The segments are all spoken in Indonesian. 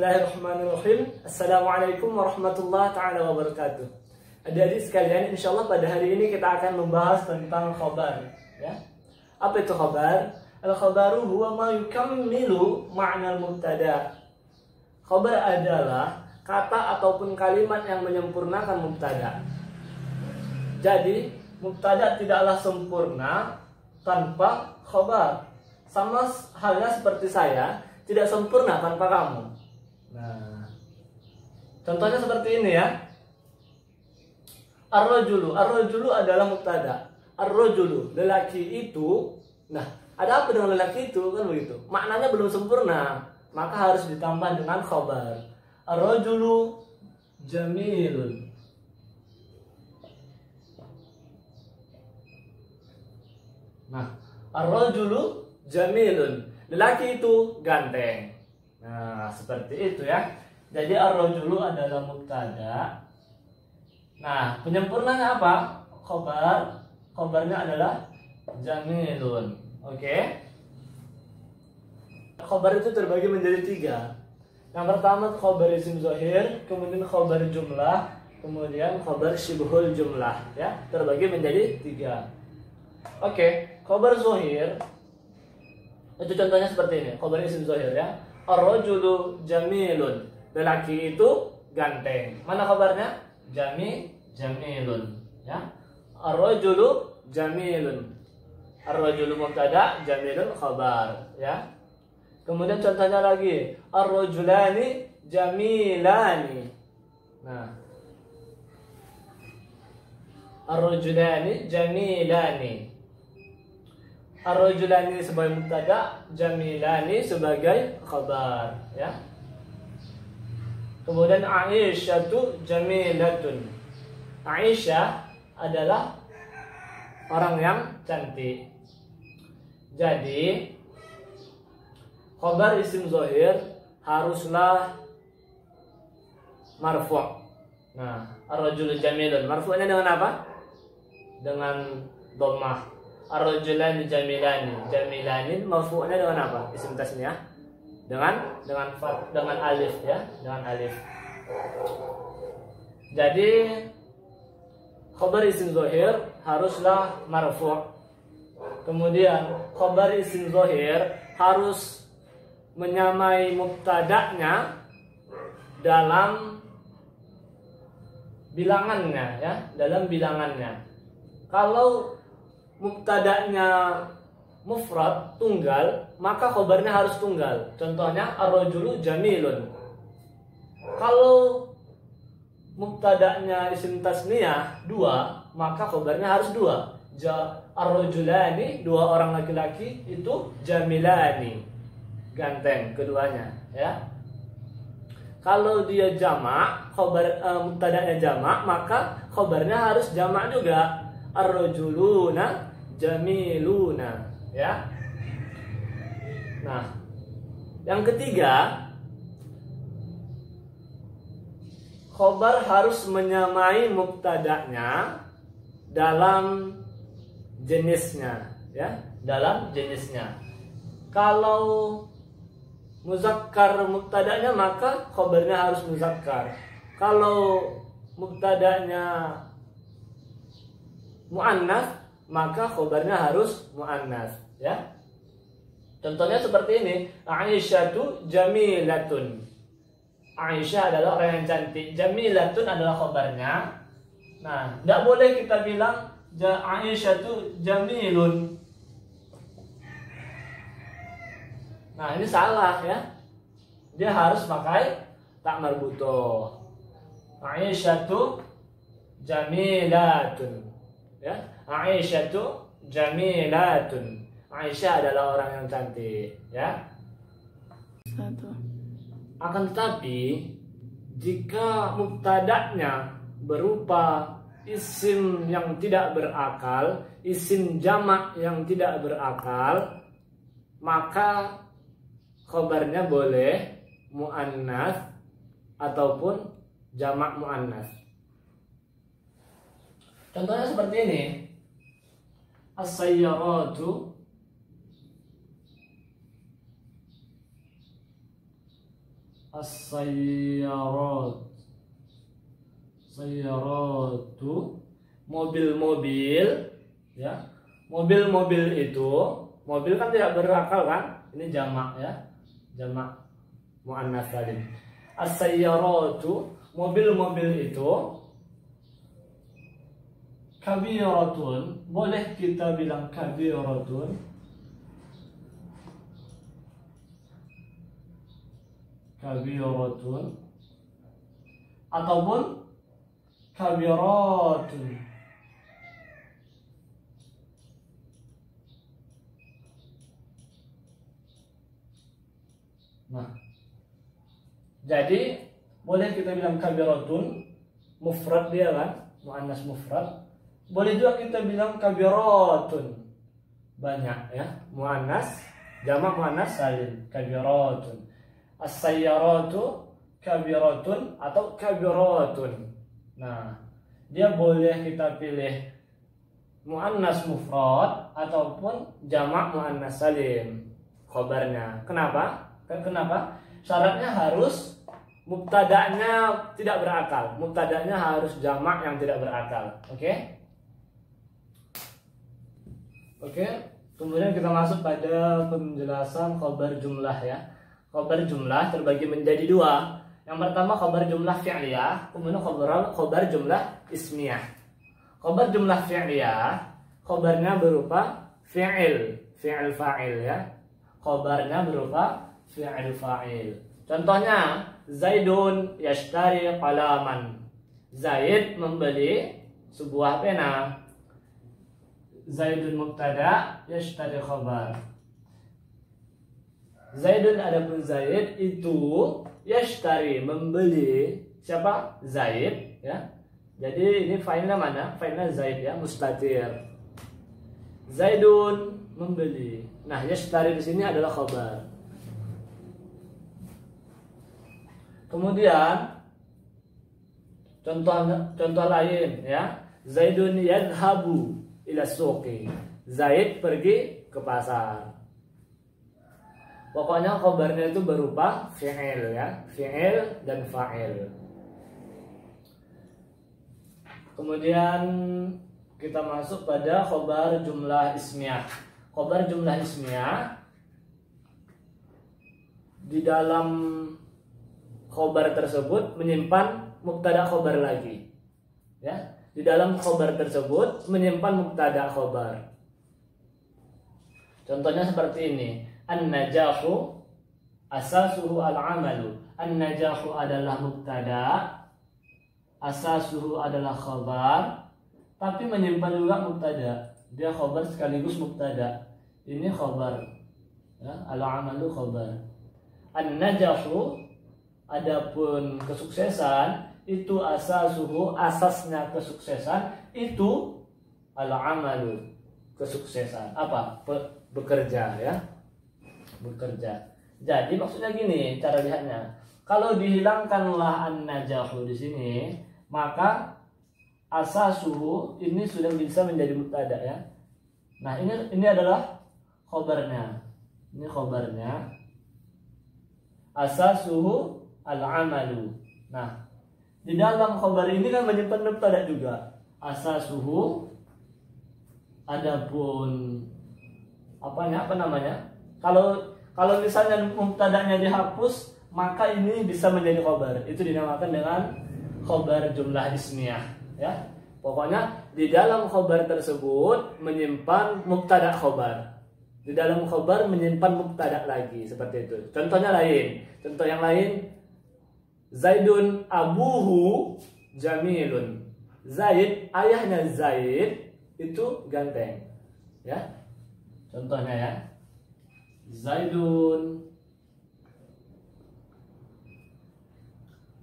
Bismillahirrahmanirrahim. Assalamualaikum warahmatullahi ta'ala wabarakatuh. Adik-adik sekalian, insya Allah pada hari ini kita akan membahas tentang khabar, ya. Apa itu khabar? Al-khabaru huwa ma yukammilu ma'nal mubtada. Khabar adalah kata ataupun kalimat yang menyempurnakan mubtada. Jadi mubtada tidaklah sempurna tanpa khabar. Sama halnya seperti saya tidak sempurna tanpa kamu. Nah, contohnya seperti ini ya. Ar-rajulu, ar-rajulu adalah mubtada. Ar-rajulu, lelaki itu. Nah, ada apa dengan lelaki itu? Kan begitu. Maknanya belum sempurna, maka harus ditambah dengan khabar. Ar-rajulu jamilun. Nah, ar-rajulu jamilun. Lelaki itu ganteng. Nah, seperti itu ya. Jadi ar-rajulu adalah mubtada. Nah, penyempurnanya apa? Khabar. Khabarnya adalah jamilun. Oke. Khabar itu terbagi menjadi 3. Yang pertama khabar isim zahir, kemudian khabar jumlah, kemudian khabar syibhul jumlah, ya. Terbagi menjadi 3. Oke, khabar zahir itu contohnya seperti ini. Khabar isim zahir ya. Ar-rajulu jamilun. Lelaki itu ganteng. Mana khabarnya? Jamilun, ya. Ar-rajulu jamilun. Ar-rajulu mubtada, jamilun khabar, ya. Kemudian contohnya lagi, ar-rajulani jamilani. Nah, ar-rajulani jamilani. Ar-rajulani sebagai mubtada, jamilani sebagai khabar, ya. Kemudian Aisyatu jamilatun. Aisyah adalah orang yang cantik. Jadi khabar isim zahir haruslah marfu'. Nah, ar-rajulu jamilun. Marfu'nya dengan apa? Dengan dhammah. Ar-rajulani jamilani. Jamilani marfu'nya dengan apa? Isim tasniyah. Dengan alif ya, dengan alif. Jadi khabar isim zahir haruslah marfu'. Kemudian khabar isim zahir harus menyamai mubtada'nya dalam bilangannya ya, dalam bilangannya. Kalau mubtada'nya mufrad tunggal, maka khabarnya harus tunggal. Contohnya ar-rajulu jamilun. Kalau mubtada'nya isim tasniyah 2, maka khabarnya harus 2. Ar-rajulani, 2 orang laki-laki itu jamilani. Ganteng keduanya, ya. Kalau dia jamak, mubtada'nya jamak, maka khabarnya harus jamak juga. Ar-rajuluna jamiluna, ya. Nah, yang ketiga, khabar harus menyamai mubtada'nya dalam jenisnya, ya, dalam jenisnya. Kalau muzakkar mubtada'nya, maka khabarnya harus muzakkar. Kalau mubtada'nya muannats, maka khabarnya harus muannats, ya. Contohnya seperti ini, Aisyatu jamilatun. Aisyah adalah orang yang cantik. Jamilatun adalah khabarnya. Nah, tidak boleh kita bilang Aisyatu jamilun. Nah, ini salah ya. Dia harus pakai tak marbutoh. Aisyatu jamilatun. Ya, Aisyatu jamilatun. Aisyah adalah orang yang cantik, ya. Akan tetapi jika mubtada'nya berupa isim yang tidak berakal, isim jamak yang tidak berakal, maka khabarnya boleh muannats ataupun jamak muannats. Contohnya seperti ini. As-sayyaratu as-sayyarat, sayyaratu, mobil-mobil, ya. Mobil-mobil itu, mobil kan tidak berakal kan? Ini jamak ya, jamak muannats salim. As-sayyaratu, mobil-mobil itu kabiratun, boleh kita bilang kabiratun, kabiratun, ataupun kabiratun. Nah, jadi boleh kita bilang kabiratun, mufrad dia kan, muannas mufrad. Boleh juga kita bilang kabiratun, banyak ya, muannas, jamak muannas salim, kabiratun. As-sayyaratu kabiratun atau kabiratun. Nah, dia boleh kita pilih muannas mufrad ataupun jamak muannas salim khobarnya. Kenapa? Kenapa? Syaratnya harus mubtada'nya tidak berakal. Mubtada'nya harus jamak yang tidak berakal. Oke? Oke. Kemudian kita masuk pada penjelasan khobar jumlah ya. Khobar jumlah terbagi menjadi dua. Yang pertama khobar jumlah fi'liyah, kemudian khobar jumlah ismiyah. Khobar jumlah fi'liyah, khobarnya berupa fi'il, fi'il fa'il ya. Khobarnya berupa fi'il fa'il. Contohnya, Zaidun yashtari qalaman. Zaid membeli sebuah pena. Zaidun mubtada, yashtari khabar. Zaidun adapun Zaid itu yashtari membeli siapa? Zaid ya. Jadi ini failnya mana? Failnya Zaid ya, mustatir. Zaidun membeli. Nah, yashtari di sini adalah khabar. Kemudian contoh lain ya, Zaidun yadhabu ila suqi. Zaid pergi ke pasar. Pokoknya khabarnya itu berupa fi'il ya, fi'il dan fa'il. Kemudian kita masuk pada khabar jumlah ismiyah. Khabar jumlah ismiyah di dalam khobar tersebut menyimpan mubtada khobar lagi ya, di dalam khobar tersebut menyimpan mubtada khobar. Contohnya seperti ini, an-najahu asasuhu al-amalu. An-najahu adalah mubtada, asasuhu adalah khobar, tapi menyimpan juga mubtada. Dia khobar sekaligus mubtada. Ini khobar ya, al-amalu khobar. An-najahu adapun kesuksesan itu asasuhu, asasnya kesuksesan itu al-amalu, kesuksesan apa? Bekerja ya, bekerja. Jadi maksudnya gini cara lihatnya, kalau dihilangkanlah an-najahu di sini, maka asasuhu ini sudah bisa menjadi mubtada ya. Nah ini adalah khobarnya, ini khobarnya asasuhu al-amalu. Nah, di dalam khabar ini kan menyimpan mubtada juga. Asasuhu, adapun apa namanya? Kalau misalnya mubtadanya dihapus, maka ini bisa menjadi khabar. Itu dinamakan dengan khabar jumlah ismiyah, ya. Pokoknya di dalam khabar tersebut menyimpan mubtada khabar. Di dalam khabar menyimpan mubtada lagi, seperti itu. Contohnya lain. Contoh yang lain, Zaidun abuhu jamilun. Zaid, ayahnya Zaid itu ganteng. Ya. Contohnya ya. Zaidun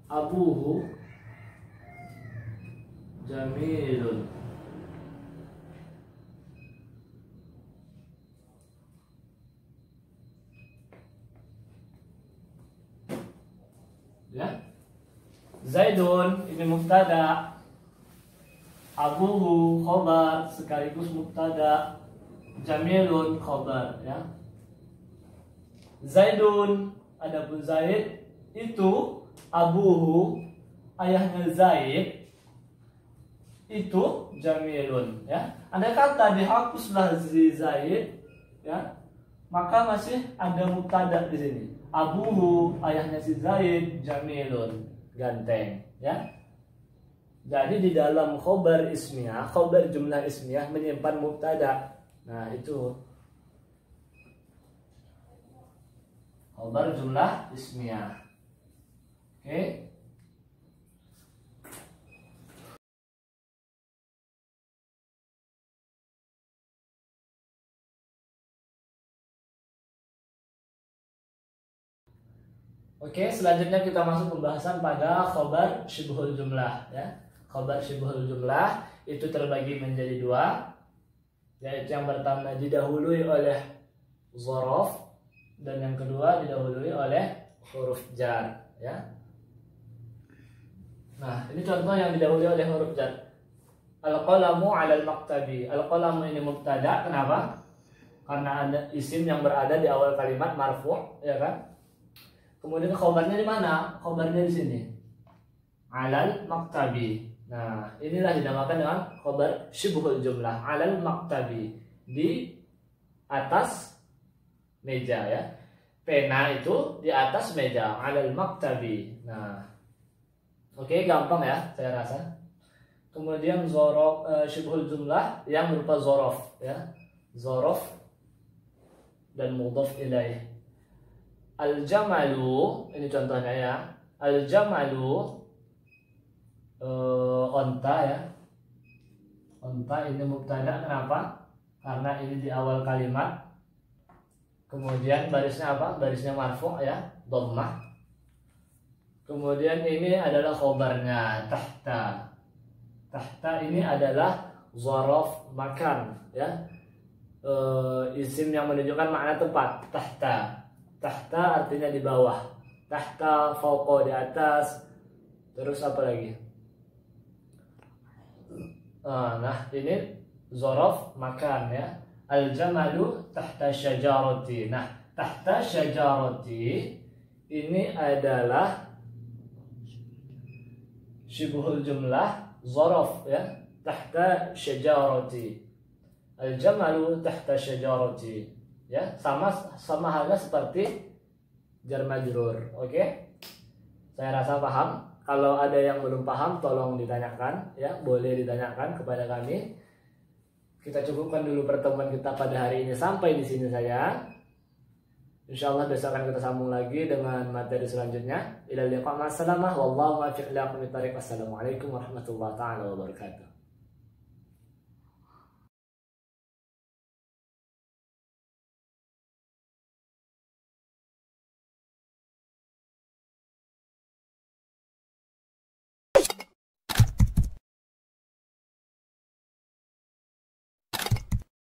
abuhu jamilun. Ya. Zaidun ini mubtada, abuhu khobar sekaligus mubtada, jamilun khobar ya. Zaidun adapun Zaid itu abuhu, ayahnya Zaid, itu jamilun, ya. Andai kata dihapuslah si Zaid, ya, maka masih ada mubtada di sini. Abuhu, ayahnya si Zaid, jamilun, ganteng, ya. Jadi di dalam khobar ismiyah, khobar jumlah ismiyah menyimpan mubtada. Nah, itu khobar jumlah ismiyah. Oke. Oke, selanjutnya kita masuk pembahasan pada khobar syibhul jumlah, ya. Khobar syibhul jumlah itu terbagi menjadi dua, yaitu yang pertama didahului oleh zorof dan yang kedua didahului oleh huruf jar, ya. Nah, ini contoh yang didahului oleh huruf jar. Al-qalamu 'alal maktabi. Al-qalamu ini mubtada, kenapa? Karena ada isim yang berada di awal kalimat marfu', ya kan? Kemudian khobarnya di mana? Khobarnya di sini. 'Alal maktabi. Nah, inilah dinamakan dengan khobar syibhul jumlah. 'Alal maktabi, di atas meja, ya. Pena itu di atas meja, 'alal maktabi. Nah, oke, gampang ya, saya rasa. Kemudian zorof, syibhul jumlah yang berupa zorof, ya. Zorof dan mudhaf ilaih. Al-jamalu, ini contohnya, ya. Al-jamalu, onta, ya. Onta ini mubtada, kenapa? Karena ini di awal kalimat. Kemudian barisnya apa? Barisnya marfu', ya, dhammah. Kemudian ini adalah khobarnya, tahta. Tahta ini adalah zorof makan, ya. Isim yang menunjukkan makna tempat, tahta. Tahta artinya di bawah. Tahta, fauqa, di atas. Terus apa lagi? Nah, ini zorof makan, ya. Al-jamalu tahta syajarati. Nah, tahta syajarati ini adalah syibhul jumlah zorof, ya. Tahta syajarati. Al-jamalu tahta syajarati, ya. Sama halnya seperti jar majrur. Oke? Saya rasa paham. Kalau ada yang belum paham tolong ditanyakan, ya, boleh ditanyakan kepada kami. Kita cukupkan dulu pertemuan kita pada hari ini sampai di sini saja. Insyaallah besok akan kita sambung lagi dengan materi selanjutnya. Ila liqa, ma'assalamah, wallahu muwaffiq ila aqwamit thariq. Wassalamualaikum warahmatullahi taala wabarakatuh.